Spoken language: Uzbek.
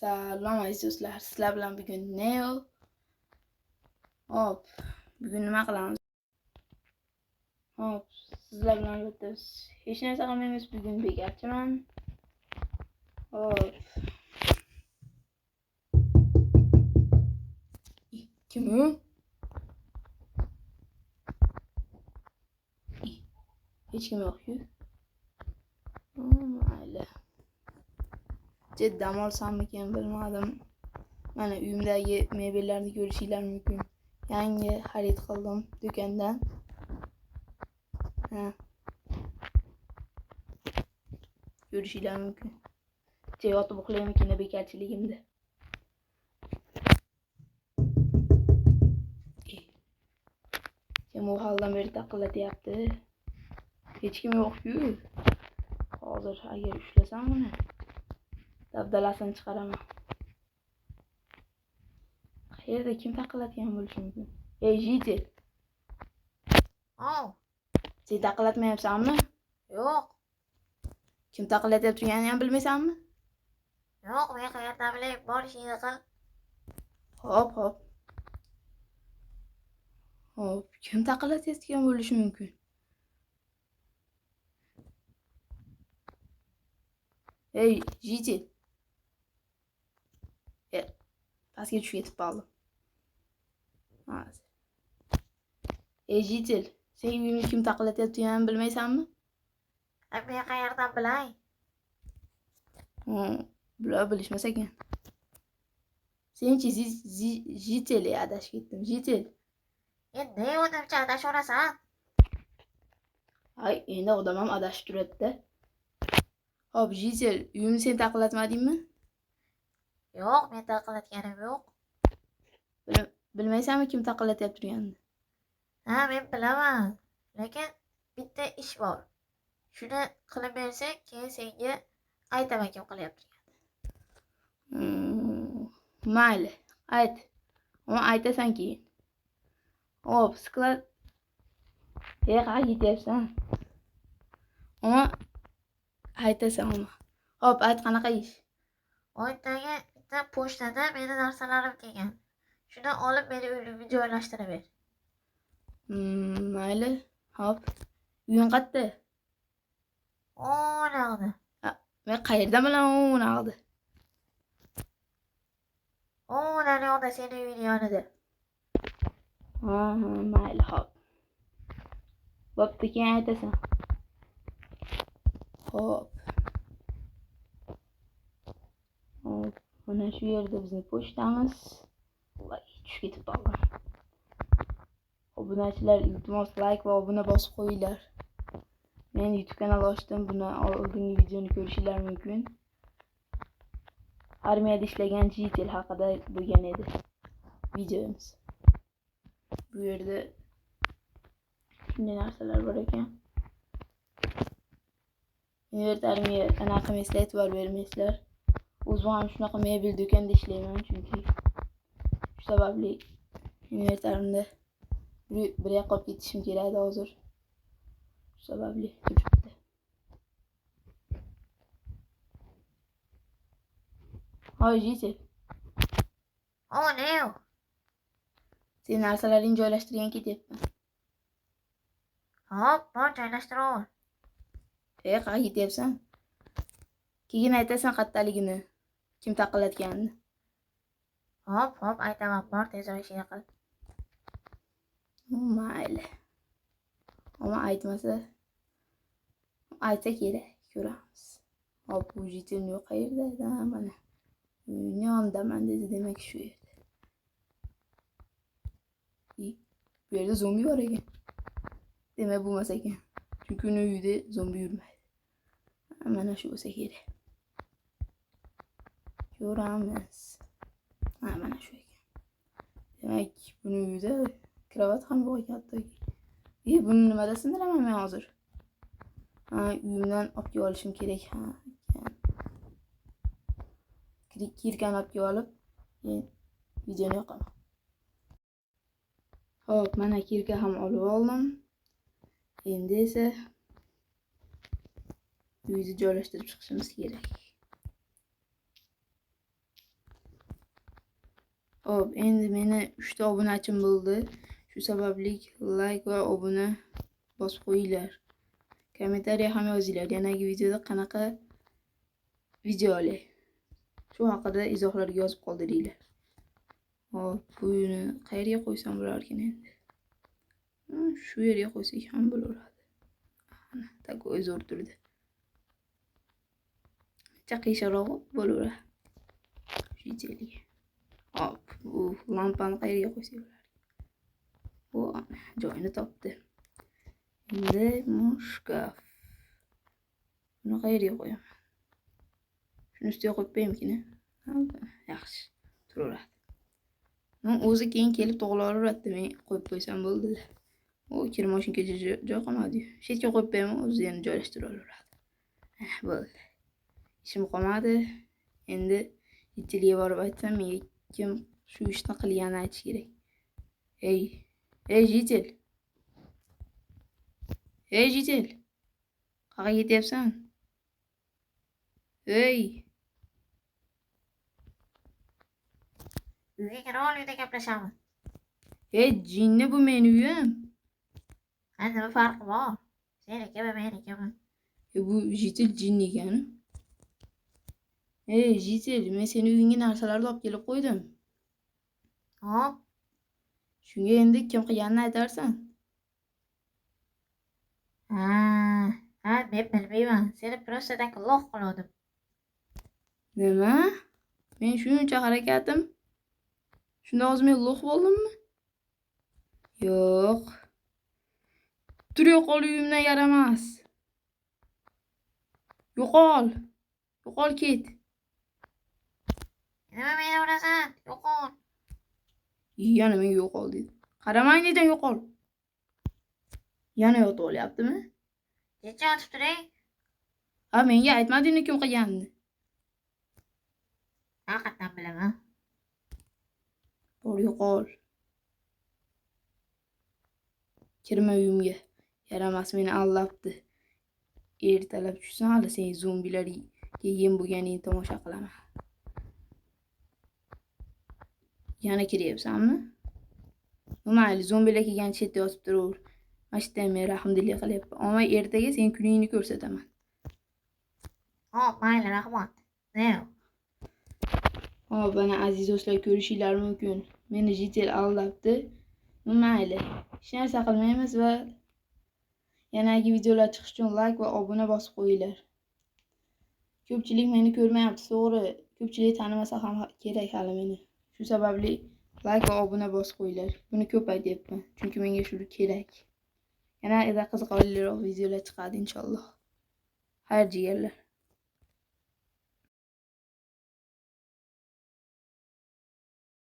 Salom aziz do'stlar, sizlar bilan bugun Neo. Hop, bugun nima qilamiz? Hop, sizlar bilan o'tamiz. Hech narsa qilmaymiz, bugun bekarchiman. Hop. Kim u? Hech kim yo'q-ku. Mayli. Dam olsammikin bilmadim. Mana uyimdagi mebellarni ko'rishinglar mumkin. Yangi xarid qildim do'kondan. Ko'rishinglar mumkin. Yotib uxlaymikin bekarchiligimda. Kim u haldan beri taqillatyapti? Hech kim yo'q-ku. Hozir agar ushlasam buni dabdalasini chiqaraman. Qayerda kim taqillatgan bo'lishi mumkin? Ey Jitel. Sen taqillatmayapsanmi? Yo'q. Kim taqillatyapti turganini ham bilmaysanmi? Yo'q, men qayerdan bilay, bor ishingni qil. Hop. Kim taqillatayotgan bo'lishi mumkin? Ey Jitel. Pastga tushib ketib qoldim. Ey Jitel, sen uyimni kim taqillatayotganini bilmaysanmi? Men qayerdan bilay? Bular bilishmas ekan. Senchi Jitel, adashib ketdim. Jitel. Endi o'zimcha adashaverasan. Ay, endi odam ham adashib turadi-da. Hop, Jitel, uyimni sen taqillatmadingmi? Yo'q, men taqillatganim yo'q. Bilmaysanmi kim taqillatyapti turganini? Men bilaman. Lekin bitta ish bor. Shuni qilib bersang, keyin senga aytaman kim qilyapti turganini. Mayli, ayt. Ammo aytasan keyin. Hop, sklad. Qayerga ketyapsan? Ammo aytasan ammo. Hop, ayt qanaqa ish? Oytdagi bitta pochtada meni narsalarim kelgan. Shuni olib meni uyimga joylashtirib ber. Mayli. Hop. Uying qayerda? O'naqda. Men qayerdan bilaman o'naqda? O'naqda seni uying yonida. Mayli, hop. Bo'pti, keyin aytasan. Hop. Mana shu yerda bizning pochtamiz. Voy, tushib ketib qoldim. Obunachilar, iltimos like va obuna bosib qo'yinglar. Men YouTube kanal ochdim. Bundan oldingi videoni ko'rishinglar mumkin. Armiyada ishlagan Jitel haqida bo'lgan edi videomiz. Bu yerda shunday narsalar bor ekan. Invertarimga anaqa qilmaysizlar, e'tibor bermaysizlar. O'zim ham shunaqa mebel do'konda ishlayman, chunki shu sababli invertarimda bir yoqqa olib ketishim kerak hozir. Shu sababli turibdi. Hoy Jitel. Neo. Sen narsalaringni joylashtirgan ketyapman. Hop, bor joylashtiraver. Qayerga ketyapsan? Keyin aytasan qattaligini. Kim taqillatganini. Hop, aytaman, bor tezroq ishingni qil. Mayli. Ammo aytmasa, aytsa kerak, ko'ramiz. Hop, bu Jitel yo'q qayerda? Mana. Yondaman dedi, demak shu yerda. Bu yerda zombi bor ekan. Demak bo'lmas ekan. Chunki uning uyida zombi yurmaydi. Mana shu bo'lsa kerak. Ko'ramiz. Mana shu ekan. Demak, buning uyida kravat ham yo'q ekan hattoki. Buni nimada sindiraman men hozir? Uyimdan olib olishim kerak. Kirkani olib olib, videoni yoqaman. Hop, mana kirka ham olib oldim. Endi esa uyni joylashtirib chiqishimiz kerak. Hop, endi meni 3 ta obunachim bo'ldi. Shu sababli like va obuna bosib qo'yinglar. Kommentariya ham yozinglar. Yanagi videoda qanaqa video olay. Shu haqida izohlarga yozib qoldiringlar. Hop, buni qayerga qo'ysam bo'larkan endi? Shu yerga qo'ysak ham bo'laveradi. Ana, takoy zo'r turdi. Chaqishroq bo'laveradi. Shu icheriga. Hop, bu lampani qayerga qo'ysak bo'larkan? Bu joyini topdi. Endi bu shkaf. Buni qayerga qo'yaman? Shuni ustiga qo'yib qo'yaymikin. Yaxshi, turaveradi. Men o'zi keyin kelib to'g'rilaveradi, men qo'yib qo'ysam bo'ldi. O, kir mashinkaga joy qolmadi. Chetga qo'yib qo'yaman, o'zi yana joylashtiraveradi. Bo'ldi. Ishim qolmadi. Endi itiliga borib aytsam, menga kim shu ishni qilganini aytish kerak. Ey, jitil. Ey, jitil. Qayerga ketyapsan? Ey. Uyga kirib ol, uyda gaplashamiz. Jinni, bu meni uyim. Ha, nima farqi bor? Seniki va menikimi? Bu jitil jinni ekan. Jitil, men seni uyingga narsalarni olib kelib qo'ydim. Hop. Shunga endi kim qilganini aytarsan? Ha, men bilmayman. Seni prostadan loq qildim. Nima? Men shuncha harakatim shunda hozir men loq bo'ldimmi? Yo'q. Tur, yo'qol, uyimdan yaramas. Yo'qol. Yo'qol, ket. Nima meni urasan? Yo'qol. Yana menga yo'qol dedi. Qaramang dedim, yo'qol. Yana yotib olyaptimi? Necha yotib turing? Ha, menga aytmadingmi kim qilganini? Haqiqatan bilaman. Bor, yo'qol. Kirma uyimga. Yaramas, meni aldabdi. Ertalab tushsam, hali sen zombilarga yem bo'lganingni tomosha qilaman. Yana kiryapsanmi? Mayli, zombilar kelgan chetda yotib turaver. Mana shu yerda men rahmdillik qilyapman. Ammo ertaga sen kuningni ko'rsataman. Hop, mayli, rahmat. Hop, mana aziz do'stlar, ko'rishinglar mumkin. Meni jitel aldabdi. Mayli. Hech narsa qilmaymiz va yanagi videolar chiqish uchun like va obuna bosib qo'yinglar. Ko'pchilik meni ko'rmayapti, to'g'ri. Ko'pchilik tanimasa ham kerak hali meni. Shu sababli like va obuna bosib qo'yinglar. Buni ko'p aytyapman, chunki menga shu kerak. Yana qiziqarliroq videolar chiqadi inshaalloh. Xayr jigarlar.